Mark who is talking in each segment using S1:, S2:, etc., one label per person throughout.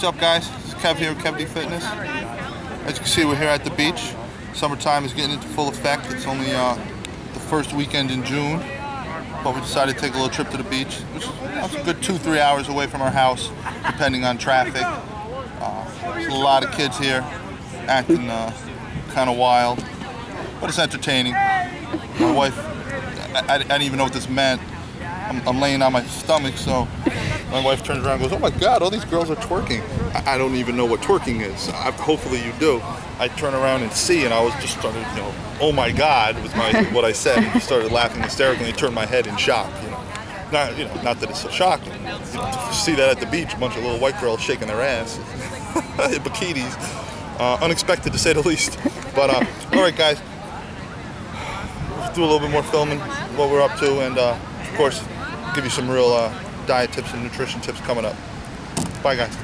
S1: What's up, guys? It's Kev here with Kev-d Fitness. As you can see, we're here at the beach. Summertime is getting into full effect. It's only the first weekend in June, but we decided to take a little trip to the beach, which is a good 2-3 hours away from our house, depending on traffic. There's a lot of kids here acting kind of wild, but it's entertaining. My wife, I didn't even know what this meant. I'm laying on my stomach, so my wife turns around and goes, "Oh my God, all these girls are twerking." I don't even know what twerking is. Hopefully you do. I turn around and see, and I was just started, "Oh my God," was what I said, and started laughing hysterically and turned my head in shock. Not that it's so shocking. To see that at the beach, a bunch of little white girls shaking their ass in bikinis, unexpected to say the least. But all right, guys, let's do a little bit more filming, what we're up to, and of course, give you some real diet tips and nutrition tips coming up. Bye, guys.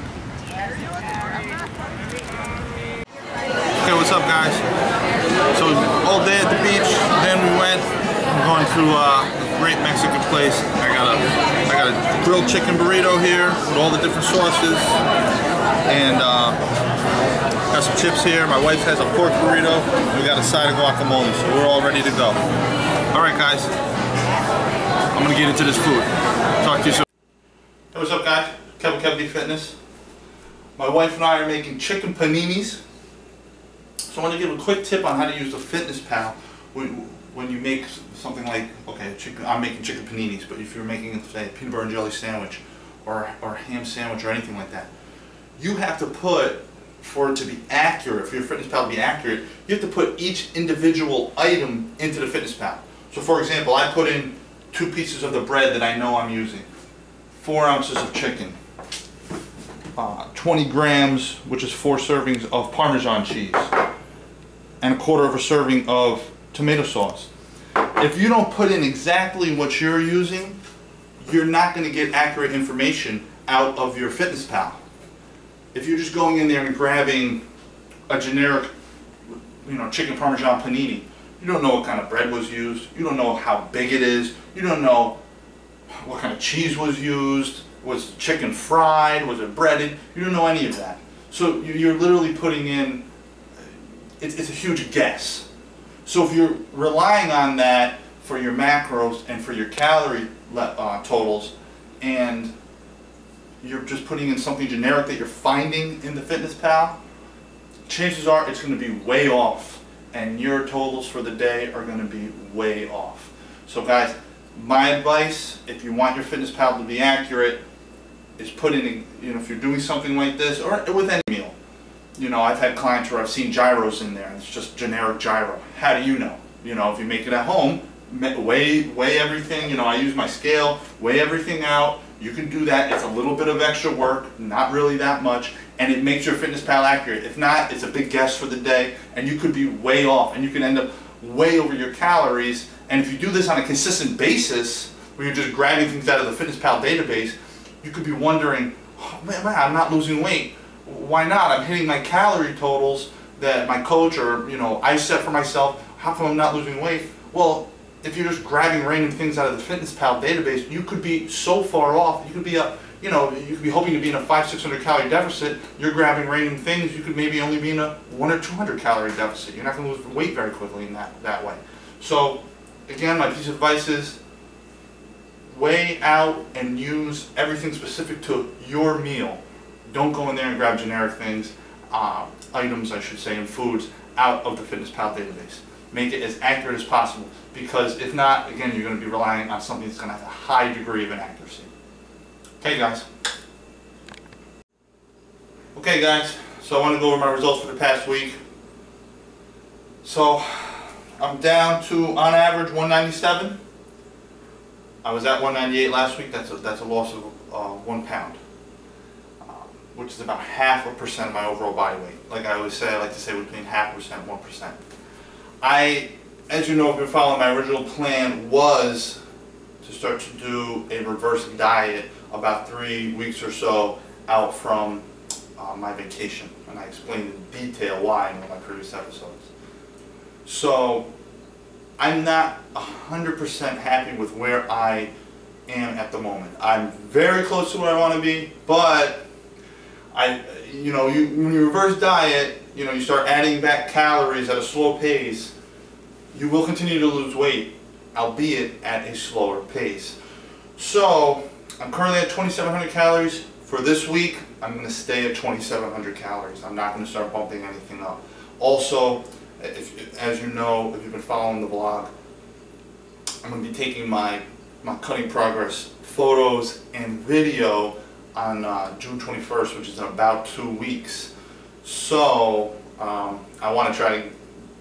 S1: Okay, what's up, guys? So all day at the beach, then we're going to a great Mexican place. I got a grilled chicken burrito here with all the different sauces, and got some chips here. My wife has a pork burrito. We got a side of guacamole, so we're all ready to go. All right, guys. I'm gonna get into this food. Talk to you soon. Hey, what's up, guys? Kev-d Fitness. My wife and I are making chicken paninis. So I want to give a quick tip on how to use the MyFitnessPal when you make something like, I'm making chicken paninis, but if you're making, say, a peanut butter and jelly sandwich or a ham sandwich or anything like that, you have to put, for it to be accurate, for your MyFitnessPal to be accurate, you have to put each individual item into the MyFitnessPal. So for example, I put in 2 pieces of the bread that I know I'm using, 4 ounces of chicken, 20 grams, which is 4 servings of Parmesan cheese, and 1/4 of a serving of tomato sauce. If you don't put in exactly what you're using, you're not going to get accurate information out of your MyFitnessPal. If you're just going in there and grabbing a generic, chicken Parmesan panini, you don't know what kind of bread was used, you don't know how big it is, you don't know what kind of cheese was used, was chicken fried, was it breaded, you don't know any of that. So you're literally putting in, it's a huge guess. So if you're relying on that for your macros and for your calorie totals, and you're just putting in something generic that you're finding in the MyFitnessPal, chances are it's going to be way off, and your totals for the day are going to be way off. So guys, my advice, if you want your MyFitnessPal to be accurate, is put in, if you're doing something like this, or with any meal. I've had clients where I've seen gyros in there, and it's just generic gyro. How do you know? If you make it at home, weigh everything, I use my scale, weigh everything out. You can do that. It's a little bit of extra work, not really that much, and it makes your MyFitnessPal accurate. If not, it's a big guess for the day, and you could be way off, and you can end up way over your calories. And if you do this on a consistent basis, where you're just grabbing things out of the MyFitnessPal database, you could be wondering, "Oh, man, I'm not losing weight. Why not? I'm hitting my calorie totals that my coach or I set for myself. How come I'm not losing weight?" Well, if you're just grabbing random things out of the MyFitnessPal database, you could be so far off. You could be you could be hoping to be in a 500-600 calorie deficit. You're grabbing random things. You could maybe only be in a 100 or 200 calorie deficit. You're not going to lose weight very quickly in that way. So again, my piece of advice is weigh out and use everything specific to your meal. Don't go in there and grab generic things, items I should say, and foods out of the MyFitnessPal database. Make it as accurate as possible, because if not, again, you're going to be relying on something that's going to have a high degree of inaccuracy. Okay, guys. Okay, guys, so I want to go over my results for the past week. So I'm down to, on average, 197. I was at 198 last week. That's a loss of 1 pound, which is about 0.5% of my overall body weight. Like I always say, I like to say between 0.5% and 1%. As you know, if you're following my original plan, was to start to do a reverse diet about 3 weeks or so out from my vacation, and I explained in detail why in one of my previous episodes. So I'm not 100% happy with where I am at the moment. I'm very close to where I want to be, but When you reverse diet, you start adding back calories at a slow pace. You will continue to lose weight, albeit at a slower pace. So I'm currently at 2,700 calories. For this week, I'm going to stay at 2,700 calories. I'm not going to start bumping anything up. Also, as you know, if you've been following the vlog, I'm going to be taking my cutting progress photos and video on June 21st, which is in about 2 weeks. So I want to try to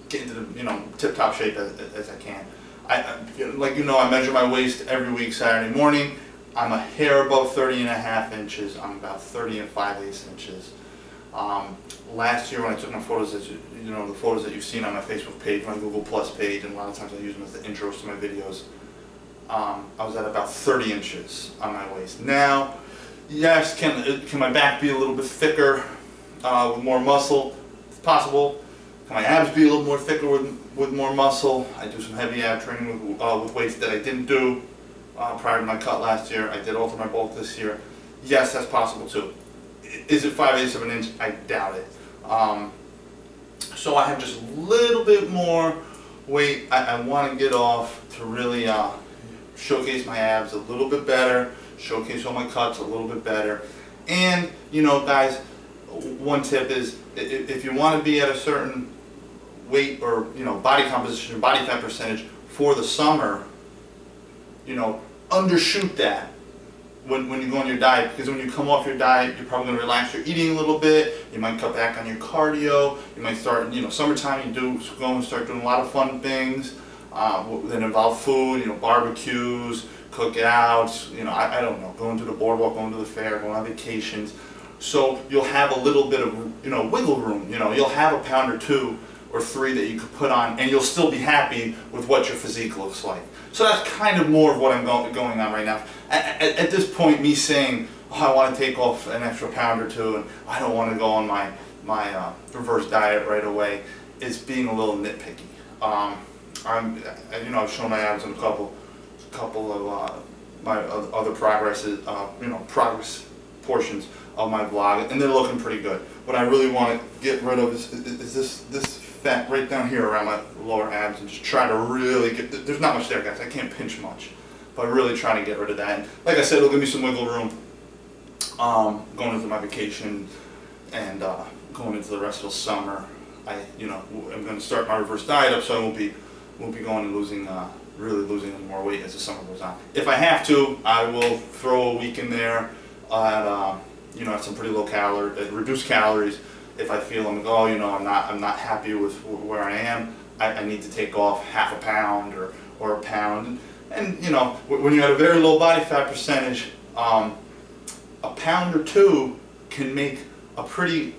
S1: get into the tip-top shape as I can. I measure my waist every week Saturday morning. I'm a hair above 30.5 inches. I'm about 30 5/8 inches. Last year when I took my photos, the photos that you've seen on my Facebook page, my Google Plus page, and a lot of times I use them as the intros to my videos, I was at about 30 inches on my waist. Now, yes, can my back be a little bit thicker with more muscle? It's possible. Can my abs be a little more thicker with more muscle? I do some heavy ab training with weights that I didn't do prior to my cut last year. I did alter my bulk this year. Yes, that's possible too. Is it 5/8 of an inch? I doubt it. So I have just a little bit more weight I want to get off to really showcase my abs a little bit better, showcase all my cuts a little bit better. And guys, one tip is if you want to be at a certain weight or body composition, body fat percentage for the summer, undershoot that when you go on your diet, because when you come off your diet, you're probably going to relax your eating a little bit. You might cut back on your cardio. You might start, summertime, you go and start doing a lot of fun things that involve food, barbecues, cookouts, I don't know, going to the boardwalk, going to the fair, going on vacations. So you'll have a little bit of, wiggle room. You'll have a pound or 2 or 3 that you could put on, and you'll still be happy with what your physique looks like. So that's kind of more of what I'm going on right now. At this point, me saying, oh, I want to take off an extra pound or 2, and I don't want to go on my reverse diet right away, is being a little nitpicky. I've shown my abs in a couple of my other progress portions of my vlog, and they're looking pretty good. What I really want to get rid of is this fat right down here around my lower abs, and just try to really get, there's not much there, guys, I can't pinch much, but really trying to get rid of that. And like I said, it'll give me some wiggle room going into my vacation and going into the rest of the summer. I'm going to start my reverse diet up, so I won't be going and really losing more weight as the summer goes on. If I have to, I will throw a week in there at at some pretty low calorie, reduced calories. If I feel I'm not happy with where I am, I need to take off half a pound or a pound. And when you're at a very low body fat percentage, a pound or 2 can make a pretty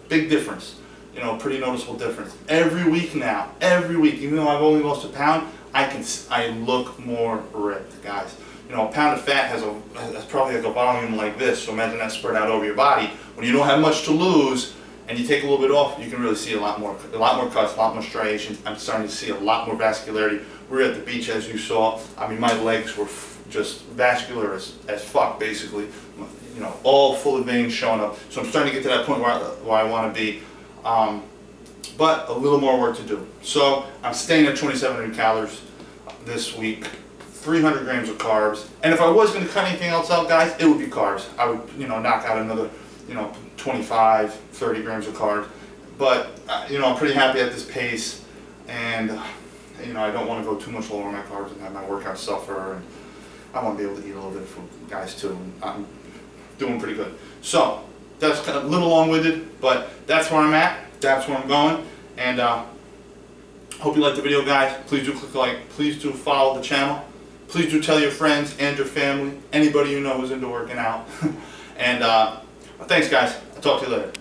S1: big difference. Pretty noticeable difference. Every week now, even though I've only lost a pound, I look more ripped, guys. A pound of fat has probably like a volume like this, so imagine that spread out over your body. When you don't have much to lose and you take a little bit off, you can really see a lot more cuts, a lot more striations. I'm starting to see a lot more vascularity. We were at the beach, as you saw. I mean, my legs were just vascular as fuck, basically. All full of veins showing up. So I'm starting to get to that point where I want to be. But a little more work to do. So I'm staying at 2,700 calories this week. 300 grams of carbs, and if I was going to cut anything else out, guys, it would be carbs. I would, knock out another, 25, 30 grams of carbs. But, I'm pretty happy at this pace, and, I don't want to go too much lower on my carbs and have my workout suffer, and I want to be able to eat a little bit of food, guys, too. And I'm doing pretty good. So, that's kind of a little long-winded, but that's where I'm at, that's where I'm going, and hope you liked the video, guys. Please do click like, please do follow the channel. Please do tell your friends and your family, anybody you know who's into working out. And thanks, guys. I'll talk to you later.